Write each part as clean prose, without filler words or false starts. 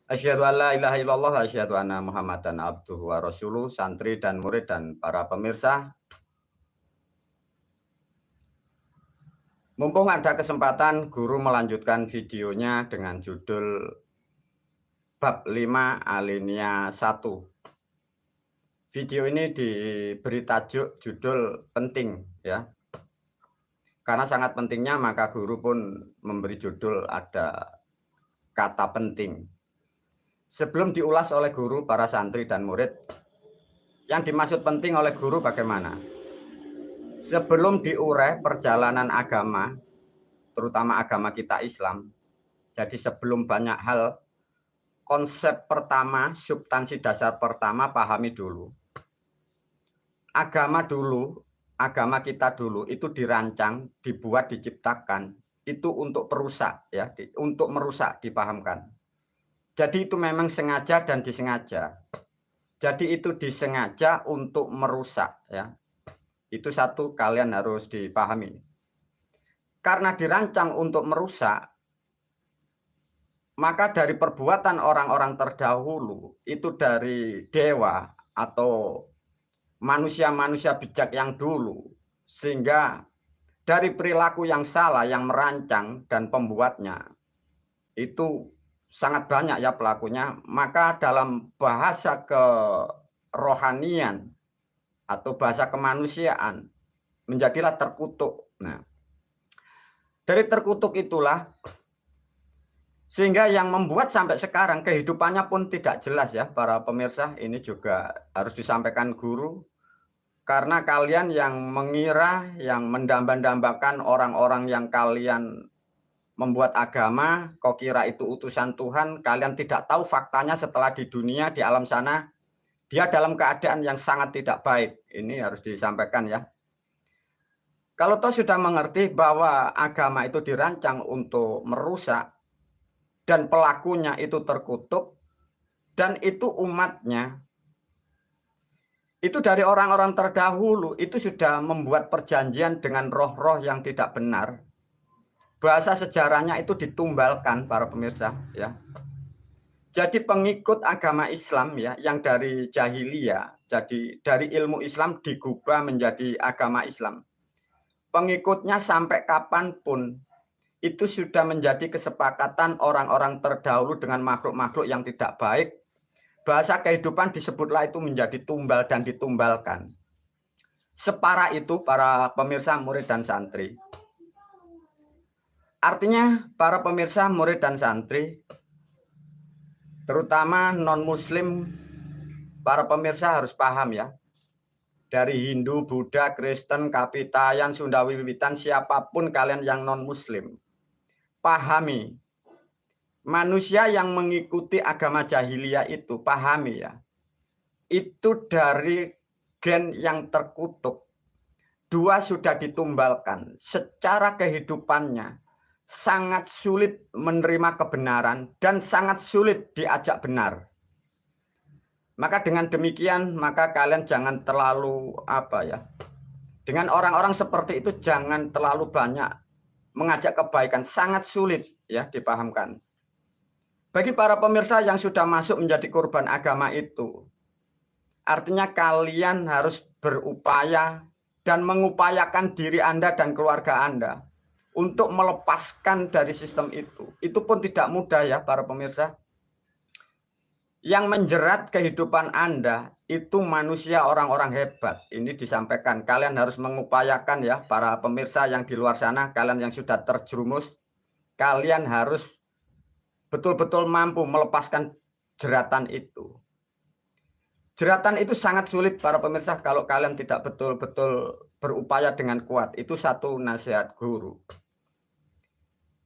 Asyhadu an la ilaha illallah wa asyhadu anna Muhammadan abduhu wa rasuluh, santri dan murid dan para pemirsa. Mumpung ada kesempatan, guru melanjutkan videonya dengan judul Bab 5 alinea 1. Video ini diberi tajuk judul penting ya. Karena sangat pentingnya maka guru pun memberi judul ada kata penting. Sebelum diulas oleh guru, para santri dan murid, yang dimaksud penting oleh guru bagaimana? Sebelum diurai perjalanan agama, terutama agama kita Islam, jadi sebelum banyak hal, konsep pertama, substansi dasar pertama pahami dulu. Agama kita dulu itu dirancang, dibuat, diciptakan, itu untuk perusak ya, untuk merusak, dipahamkan. Jadi itu memang sengaja dan disengaja. Jadi itu disengaja untuk merusak ya. Itu satu kalian harus dipahami. Karena dirancang untuk merusak, maka dari perbuatan orang-orang terdahulu, itu dari dewa atau manusia-manusia bijak yang dulu, sehingga dari perilaku yang salah yang merancang dan pembuatnya, itu sangat banyak ya pelakunya. Maka dalam bahasa kerohanian atau bahasa kemanusiaan, menjadilah terkutuk. Nah, dari terkutuk itulah sehingga yang membuat sampai sekarang kehidupannya pun tidak jelas ya para pemirsa. Ini juga harus disampaikan guru. Karena kalian yang mengira, yang mendamba-dambakan orang-orang yang kalian membuat agama, kau kira itu utusan Tuhan, kalian tidak tahu faktanya setelah di dunia, di alam sana, dia dalam keadaan yang sangat tidak baik. Ini harus disampaikan ya. Kalau toh sudah mengerti bahwa agama itu dirancang untuk merusak, dan pelakunya itu terkutuk, dan itu umatnya, itu dari orang-orang terdahulu, itu sudah membuat perjanjian dengan roh-roh yang tidak benar. Bahasa sejarahnya itu ditumbalkan para pemirsa ya. Jadi pengikut agama Islam ya, yang dari jahiliyah, jadi dari ilmu Islam digubah menjadi agama Islam. Pengikutnya sampai kapanpun itu sudah menjadi kesepakatan orang-orang terdahulu dengan makhluk-makhluk yang tidak baik. Bahasa kehidupan disebutlah itu menjadi tumbal dan ditumbalkan. Separah itu para pemirsa, murid dan santri. Artinya para pemirsa, murid dan santri, terutama non-muslim, para pemirsa harus paham ya. Dari Hindu, Buddha, Kristen, Kapitayan, Sunda Wiwitan, siapapun kalian yang non-muslim, pahami. Manusia yang mengikuti agama jahiliyah itu, pahami ya. Itu dari gen yang terkutuk. Dua sudah ditumbalkan. Secara kehidupannya sangat sulit menerima kebenaran dan sangat sulit diajak benar. Maka dengan demikian, maka kalian jangan terlalu dengan orang-orang seperti itu jangan terlalu banyak mengajak kebaikan. Sangat sulit ya dipahamkan. Bagi para pemirsa yang sudah masuk menjadi korban agama itu, artinya kalian harus berupaya dan mengupayakan diri Anda dan keluarga Anda untuk melepaskan dari sistem itu. Itu pun tidak mudah ya para pemirsa. Yang menjerat kehidupan Anda itu manusia orang-orang hebat. Ini disampaikan. Kalian harus mengupayakan ya para pemirsa yang di luar sana, kalian yang sudah terjerumus, kalian harus betul-betul mampu melepaskan jeratan itu. Jeratan itu sangat sulit para pemirsa kalau kalian tidak betul-betul berupaya dengan kuat. Itu satu nasihat guru.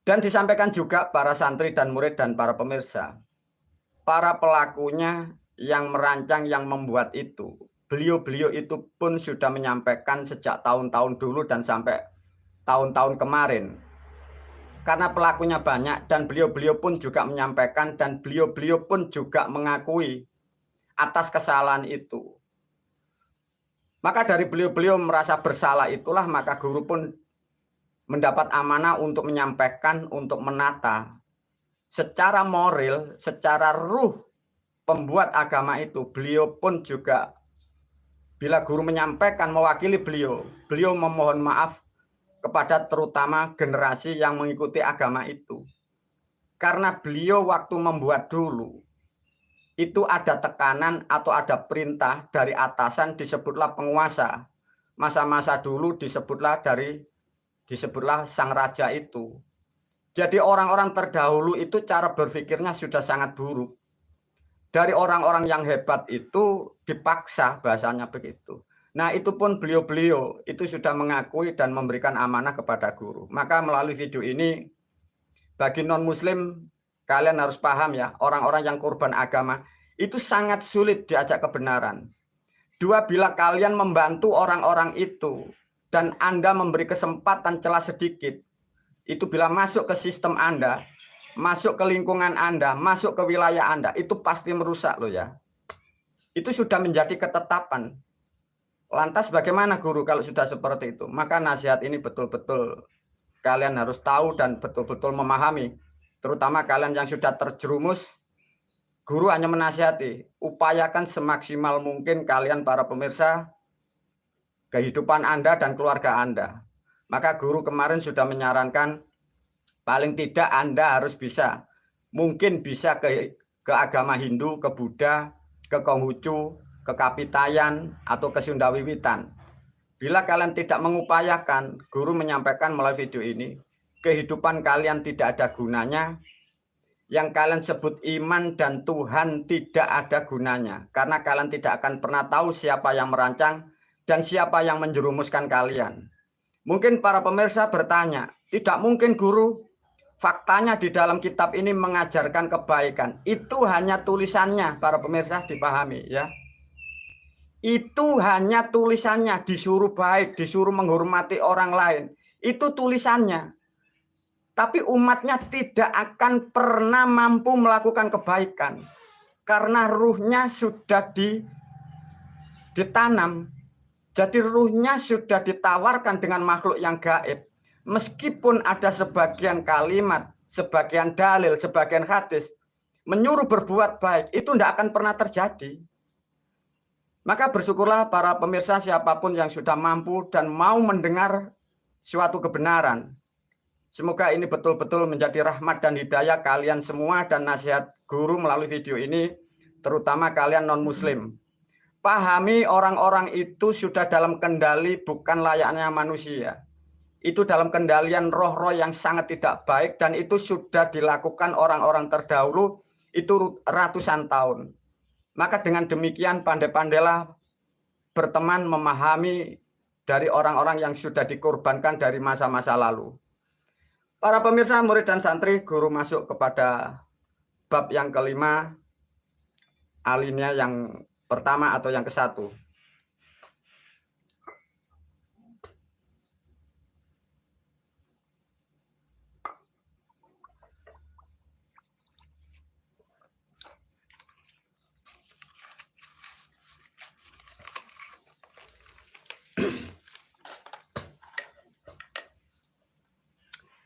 Dan disampaikan juga para santri dan murid dan para pemirsa. Para pelakunya yang merancang, yang membuat itu. Beliau-beliau itu pun sudah menyampaikan sejak tahun-tahun dulu dan sampai tahun-tahun kemarin. Karena pelakunya banyak dan beliau-beliau pun juga menyampaikan dan beliau-beliau pun juga mengakui atas kesalahan itu. Maka dari beliau-beliau merasa bersalah itulah maka guru pun mendapat amanah untuk menyampaikan, untuk menata secara moral, secara ruh pembuat agama itu, beliau pun juga bila guru menyampaikan mewakili beliau, beliau memohon maaf kepada terutama generasi yang mengikuti agama itu. Karena beliau waktu membuat dulu, itu ada tekanan atau ada perintah dari atasan, disebutlah penguasa. Masa-masa dulu disebutlah sang raja itu. Jadi orang-orang terdahulu itu cara berpikirnya sudah sangat buruk. Dari orang-orang yang hebat itu dipaksa, bahasanya begitu. Nah, itu pun beliau-beliau itu sudah mengakui dan memberikan amanah kepada guru. Maka melalui video ini, bagi non-muslim, kalian harus paham ya, orang-orang yang korban agama, itu sangat sulit diajak kebenaran. Dua, bila kalian membantu orang-orang itu, dan Anda memberi kesempatan celah sedikit, itu bila masuk ke sistem Anda, masuk ke lingkungan Anda, masuk ke wilayah Anda, itu pasti merusak loh ya. Itu sudah menjadi ketetapan. Lantas bagaimana guru kalau sudah seperti itu? Maka nasihat ini betul-betul kalian harus tahu dan betul-betul memahami. Terutama kalian yang sudah terjerumus, guru hanya menasihati, upayakan semaksimal mungkin kalian para pemirsa, kehidupan Anda dan keluarga Anda. Maka guru kemarin sudah menyarankan, paling tidak Anda harus bisa, mungkin bisa ke agama Hindu, ke Buddha, ke Konghucu, ke Kapitayan, atau ke Sunda Wiwitan. Bila kalian tidak mengupayakan, guru menyampaikan melalui video ini, kehidupan kalian tidak ada gunanya, yang kalian sebut iman dan Tuhan tidak ada gunanya. Karena kalian tidak akan pernah tahu siapa yang merancang dan siapa yang menjerumuskan kalian. Mungkin para pemirsa bertanya, tidak mungkin guru, faktanya di dalam kitab ini mengajarkan kebaikan. Itu hanya tulisannya, para pemirsa dipahami ya. Itu hanya tulisannya, disuruh baik, disuruh menghormati orang lain. Itu tulisannya. Tapi umatnya tidak akan pernah mampu melakukan kebaikan. Karena ruhnya sudah ditanam. Jadi ruhnya sudah ditawarkan dengan makhluk yang gaib. Meskipun ada sebagian kalimat, sebagian dalil, sebagian hadis, menyuruh berbuat baik, itu tidak akan pernah terjadi. Maka bersyukurlah para pemirsa siapapun yang sudah mampu dan mau mendengar suatu kebenaran. Semoga ini betul-betul menjadi rahmat dan hidayah kalian semua dan nasihat guru melalui video ini, terutama kalian non-muslim. Pahami orang-orang itu sudah dalam kendali bukan layaknya manusia. Itu dalam kendalian roh-roh yang sangat tidak baik dan itu sudah dilakukan orang-orang terdahulu itu ratusan tahun. Maka dengan demikian pandai-pandailah berteman memahami dari orang-orang yang sudah dikorbankan dari masa-masa lalu. Para pemirsa, murid dan santri, guru masuk kepada bab yang kelima, alinea yang pertama atau yang ke-1.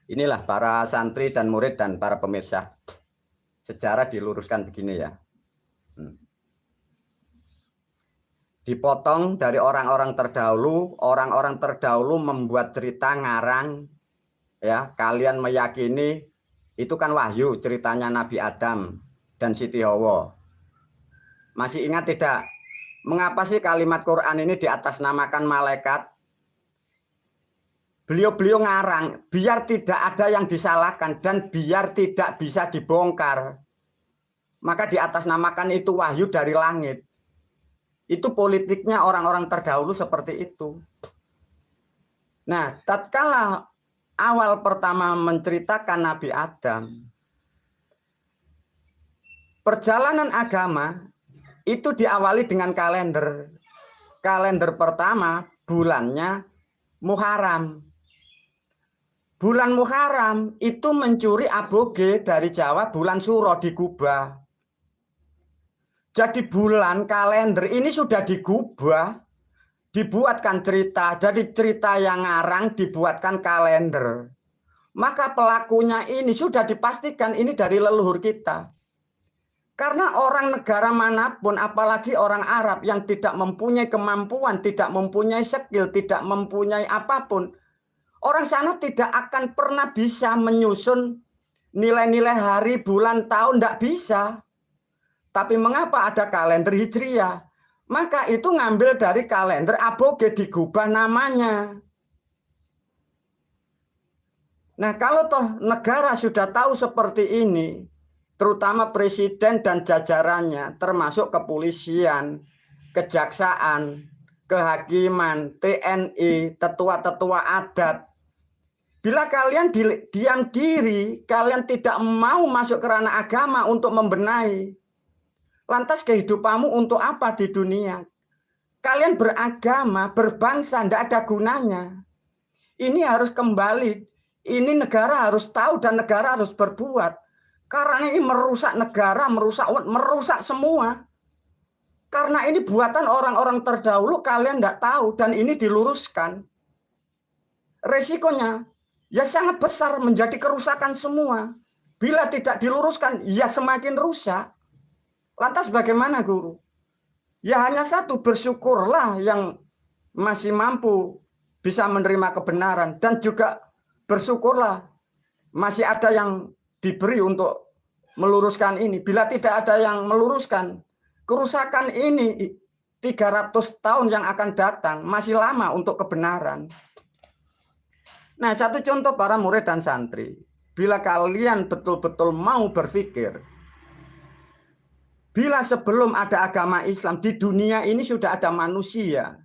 Inilah para santri dan murid dan para pemirsa. Sejarah diluruskan begini ya. Dipotong dari orang-orang terdahulu membuat cerita ngarang ya, kalian meyakini itu kan wahyu ceritanya Nabi Adam dan Siti Hawa. Masih ingat tidak? Mengapa sih kalimat Quran ini diatasnamakan malaikat? Beliau-beliau ngarang biar tidak ada yang disalahkan dan biar tidak bisa dibongkar. Maka diatasnamakan itu wahyu dari langit. Itu politiknya orang-orang terdahulu seperti itu. Nah, tatkala awal pertama menceritakan Nabi Adam, perjalanan agama itu diawali dengan kalender. Kalender pertama bulannya Muharram. Bulan Muharram itu mencuri aboge dari Jawa, bulan Suro di Kuba. Jadi bulan kalender ini sudah digubah, dibuatkan cerita. Jadi cerita yang ngarang dibuatkan kalender. maka pelakunya ini sudah dipastikan ini dari leluhur kita. Karena orang negara manapun, apalagi orang Arab yang tidak mempunyai kemampuan, tidak mempunyai skill, tidak mempunyai apapun, orang sana tidak akan pernah bisa menyusun nilai-nilai hari, bulan, tahun, tidak bisa. Tapi mengapa ada kalender Hijriah? Maka itu ngambil dari kalender aboge, digubah namanya. Nah, kalau toh negara sudah tahu seperti ini, terutama presiden dan jajarannya, termasuk kepolisian, kejaksaan, kehakiman, TNI, tetua-tetua adat. Bila kalian diam diri, kalian tidak mau masuk ke ranah agama untuk membenahi. Lantas kehidupanmu untuk apa di dunia? Kalian beragama, berbangsa, tidak ada gunanya. Ini harus kembali. Ini negara harus tahu dan negara harus berbuat. Karena ini merusak negara, merusak umat, merusak semua. Karena ini buatan orang-orang terdahulu, kalian tidak tahu dan ini diluruskan. Resikonya ya sangat besar, menjadi kerusakan semua. Bila tidak diluruskan, ya semakin rusak. Lantas bagaimana guru? Ya hanya satu, bersyukurlah yang masih mampu bisa menerima kebenaran. Dan juga bersyukurlah masih ada yang diberi untuk meluruskan ini. Bila tidak ada yang meluruskan, kerusakan ini 300 tahun yang akan datang masih lama untuk kebenaran. Nah, satu contoh para murid dan santri. Bila kalian betul-betul mau berpikir, bila sebelum ada agama Islam di dunia ini sudah ada manusia,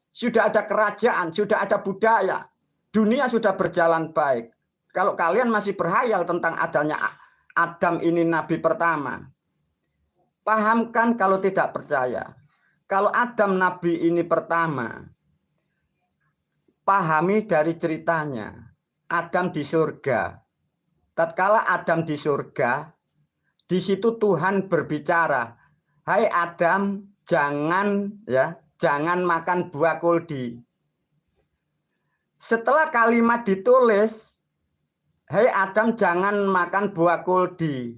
sudah ada kerajaan, sudah ada budaya, dunia sudah berjalan baik. Kalau kalian masih berhayal tentang adanya Adam ini nabi pertama, pahamkan kalau tidak percaya. Kalau Adam nabi ini pertama, pahami dari ceritanya. Adam di surga. Tatkala Adam di surga, di situ Tuhan berbicara, "Hai Adam, jangan makan buah kuldi." Setelah kalimat ditulis, "Hai Adam, jangan makan buah kuldi."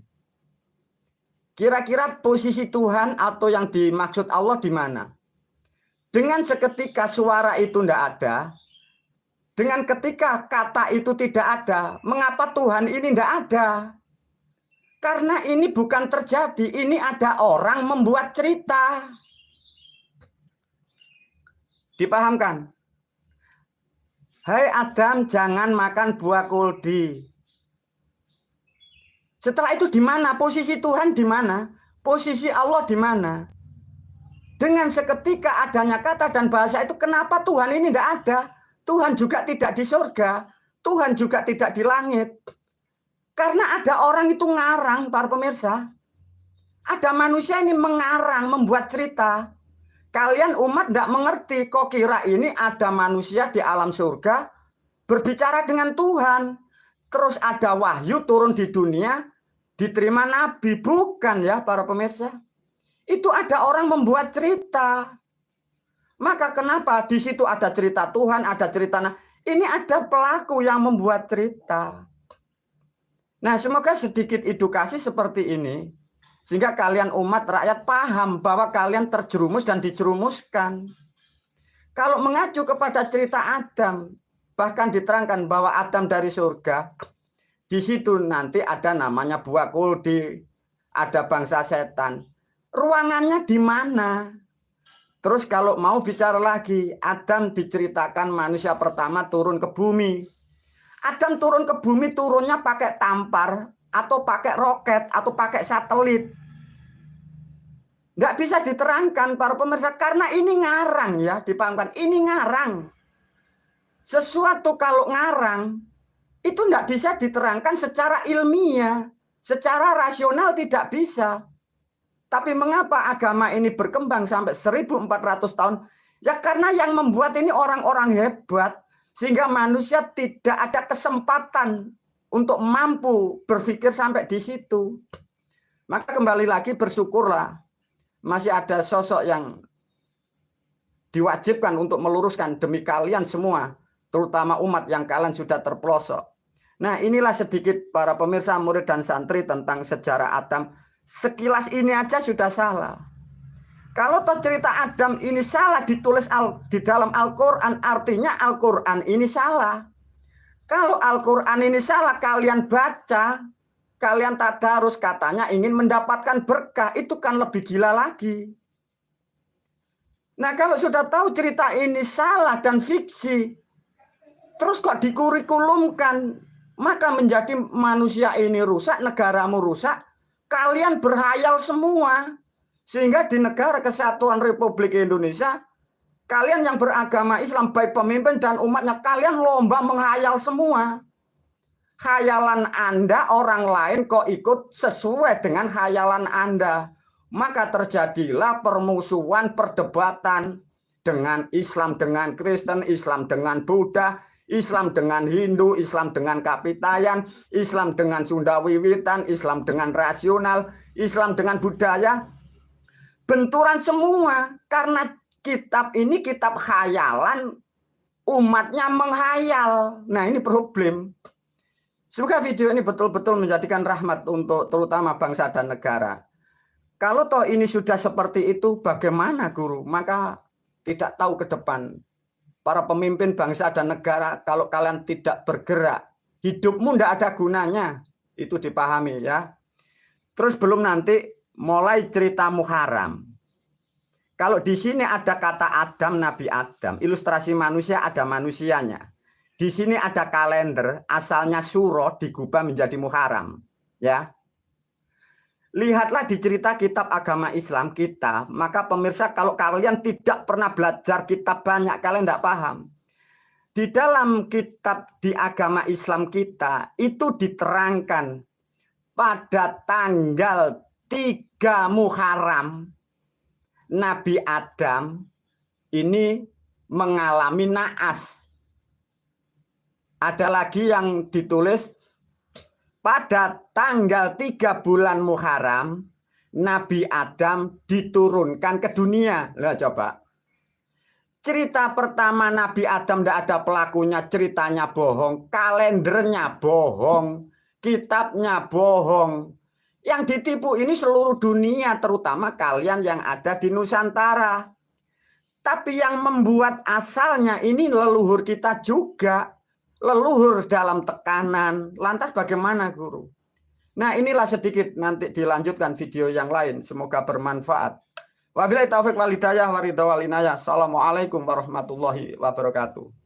Kira-kira posisi Tuhan atau yang dimaksud Allah di mana? Dengan seketika suara itu tidak ada, dengan ketika kata itu tidak ada, mengapa Tuhan ini tidak ada? Karena ini bukan terjadi, ini ada orang membuat cerita. Dipahamkan? "Hai Adam, jangan makan buah kuldi." Setelah itu di mana? Posisi Tuhan di mana? Posisi Allah di mana? Dengan seketika adanya kata dan bahasa itu, kenapa Tuhan ini tidak ada? Tuhan juga tidak di surga, Tuhan juga tidak di langit. Karena ada orang itu ngarang, para pemirsa. Ada manusia ini mengarang, membuat cerita. Kalian umat tidak mengerti, kok kira ini ada manusia di alam surga berbicara dengan Tuhan. Terus ada wahyu turun di dunia, diterima nabi. Bukan ya para pemirsa. Itu ada orang membuat cerita. Maka kenapa di situ ada cerita Tuhan, ada cerita ini ada pelaku yang membuat cerita. Nah, semoga sedikit edukasi seperti ini, sehingga kalian umat rakyat paham bahwa kalian terjerumus dan dijerumuskan. Kalau mengacu kepada cerita Adam, bahkan diterangkan bahwa Adam dari surga, di situ nanti ada namanya buah kuldi, ada bangsa setan. Ruangannya di mana? Terus kalau mau bicara lagi, Adam diceritakan manusia pertama turun ke bumi. Adam turun ke bumi, turunnya pakai tampar, atau pakai roket, atau pakai satelit. Nggak bisa diterangkan para pemirsa, karena ini ngarang ya, dipahamkan. Ini ngarang. Sesuatu kalau ngarang, itu nggak bisa diterangkan secara ilmiah. Secara rasional tidak bisa. Tapi mengapa agama ini berkembang sampai 1400 tahun? Ya karena yang membuat ini orang-orang hebat. Sehingga manusia tidak ada kesempatan untuk mampu berpikir sampai di situ. Maka kembali lagi bersyukurlah. Masih ada sosok yang diwajibkan untuk meluruskan demi kalian semua. Terutama umat yang kalian sudah terpelosok. Nah, inilah sedikit para pemirsa, murid dan santri tentang sejarah Adam. Sekilas ini aja sudah salah. Kalau toh cerita Adam ini salah ditulis di dalam Al-Quran, artinya Al-Quran ini salah. Kalau Al-Quran ini salah, kalian baca, kalian tadarus, katanya ingin mendapatkan berkah, itu kan lebih gila lagi. Nah, kalau sudah tahu cerita ini salah dan fiksi, terus kok dikurikulumkan, maka menjadi manusia ini rusak, negaramu rusak, kalian berhayal semua. Sehingga di negara kesatuan Republik Indonesia, kalian yang beragama Islam, baik pemimpin dan umatnya, kalian lomba menghayal semua. Khayalan Anda, orang lain kok ikut sesuai dengan khayalan Anda. Maka terjadilah permusuhan, perdebatan dengan Islam, dengan Kristen, Islam dengan Buddha, Islam dengan Hindu, Islam dengan Kapitayan, Islam dengan Sunda Wiwitan, Islam dengan rasional, Islam dengan budaya. Benturan semua, karena kitab ini kitab khayalan, umatnya menghayal. Nah, ini problem. Semoga video ini betul-betul menjadikan rahmat untuk terutama bangsa dan negara. Kalau toh ini sudah seperti itu, bagaimana guru? Maka tidak tahu ke depan. Para pemimpin bangsa dan negara, kalau kalian tidak bergerak, hidupmu tidak ada gunanya. Itu dipahami ya. Terus belum nanti mulai cerita Muharram. Kalau di sini ada kata Adam, Nabi Adam, ilustrasi manusia ada manusianya. Di sini ada kalender, asalnya Suro digubah menjadi Muharram, ya. Lihatlah di cerita kitab agama Islam kita, maka pemirsa kalau kalian tidak pernah belajar kitab banyak, kalian tidak paham. Di dalam kitab di agama Islam kita, itu diterangkan pada tanggal 3 Muharram, Nabi Adam ini mengalami naas. Ada lagi yang ditulis pada tanggal 3 bulan Muharram, Nabi Adam diturunkan ke dunia. Lah coba. Cerita pertama Nabi Adam tidak ada pelakunya, ceritanya bohong, kalendernya bohong, kitabnya bohong. Yang ditipu ini seluruh dunia, terutama kalian yang ada di Nusantara. Tapi yang membuat asalnya ini leluhur kita juga. Leluhur dalam tekanan. Lantas bagaimana guru? Nah, inilah sedikit, nanti dilanjutkan video yang lain. Semoga bermanfaat. Wabillahi taufiq wal hidayah wa ridha wal inayah. Assalamualaikum warahmatullahi wabarakatuh.